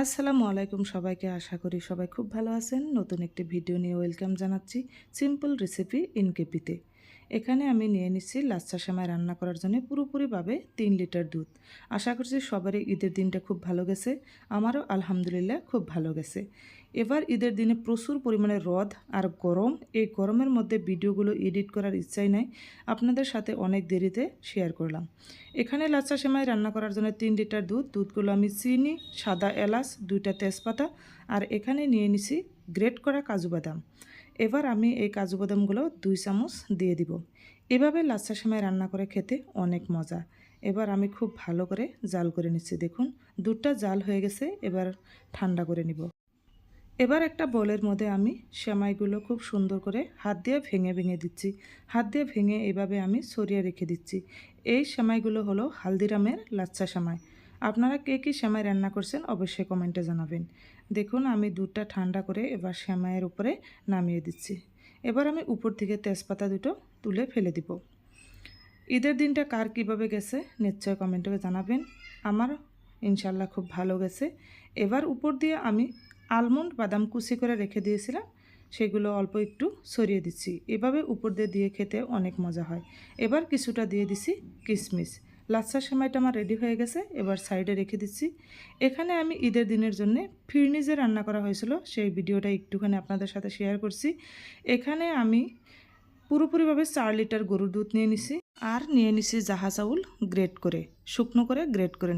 আসসালামু আলাইকুম সবাইকে। আশা করি সবাই খুব ভালো আছেন। নতুন একটি ভিডিও নিয়ে ওয়েলকাম জানাচ্ছি সিম্পল রেসিপি ইন কেপিতে। এখানে আমি নিয়ে নিচ্ছি লাচ্ছা সেমাই রান্না করার জন্য পুরোপুরিভাবে 3 লিটার দুধ। আশা করছি সবারই ঈদের দিনটা খুব ভালো গেছে। আমারও আলহামদুলিল্লাহ খুব ভালো গেছে। এবার ঈদের দিনে প্রচুর পরিমাণে রোদ আর গরম। এই গরমের মধ্যে ভিডিওগুলো এডিট করার ইচ্ছাই নাই, আপনাদের সাথে অনেক দেরিতে শেয়ার করলাম। এখানে লাচ্ছা সেমাই রান্না করার জন্য 3 লিটার দুধগুলো আমি চিনি, সাদা এলাচ, 2টা তেজপাতা আর এখানে নিয়ে নিছি গ্রেট করা কাজু বাদাম। এবার আমি এই কাজু বাদামগুলো 2 চামচ দিয়ে দিব। এভাবে লাচ্ছা সেমাই রান্না করে খেতে অনেক মজা। এবার আমি খুব ভালো করে জাল করে নিচ্ছি। দেখুন দুধটা জাল হয়ে গেছে, এবার ঠান্ডা করে নিব। এবার একটা বোলের মধ্যে আমি সেমাইগুলো খুব সুন্দর করে হাত দিয়ে ভেঙে ভেঙে দিচ্ছি। হাত দিয়ে ভেঙে এভাবে আমি ছড়িয়ে রেখে দিচ্ছি। এই সেমাইগুলো হলো হালদিরামের লাচ্ছা সেমাই। আপনারা কে কী সেমাই রান্না করছেন অবশ্যই কমেন্টে জানাবেন। দেখুন আমি দুধটা ঠান্ডা করে এবার সেমাইয়ের উপরে নামিয়ে দিচ্ছি। এবার আমি উপর থেকে তেজপাতা দুটো তুলে ফেলে দিব। ঈদের দিনটা কার কীভাবে গেছে নিশ্চয় কমেন্টে জানাবেন। আমার ইনশাল্লাহ খুব ভালো গেছে। এবার উপর দিয়ে আমি আলমন্ড বাদাম কুচি করে রেখে দিয়েছিলাম, সেগুলো অল্প একটু ছড়িয়ে দিচ্ছি। এভাবে উপর দিয়ে দিয়ে খেতে অনেক মজা হয়। এবার কিছুটা দিয়ে দিছি কিশমিশ। লাচ্ছা সেমাইটা আমার রেডি হয়ে গেছে, এবার সাইডে রেখে দিচ্ছি। এখানে আমি ঈদের দিনের জন্য ফিরনিজে রান্না করা হয়েছিল, সেই ভিডিওটা একটুখানি আপনাদের সাথে শেয়ার করছি। এখানে আমি পুরোপুরিভাবে 4 লিটার গরুর দুধ নিয়ে নিছি আর নিয়ে নিছি জাহা চাউল গ্রেট করে, শুকনো করে গ্রেট করে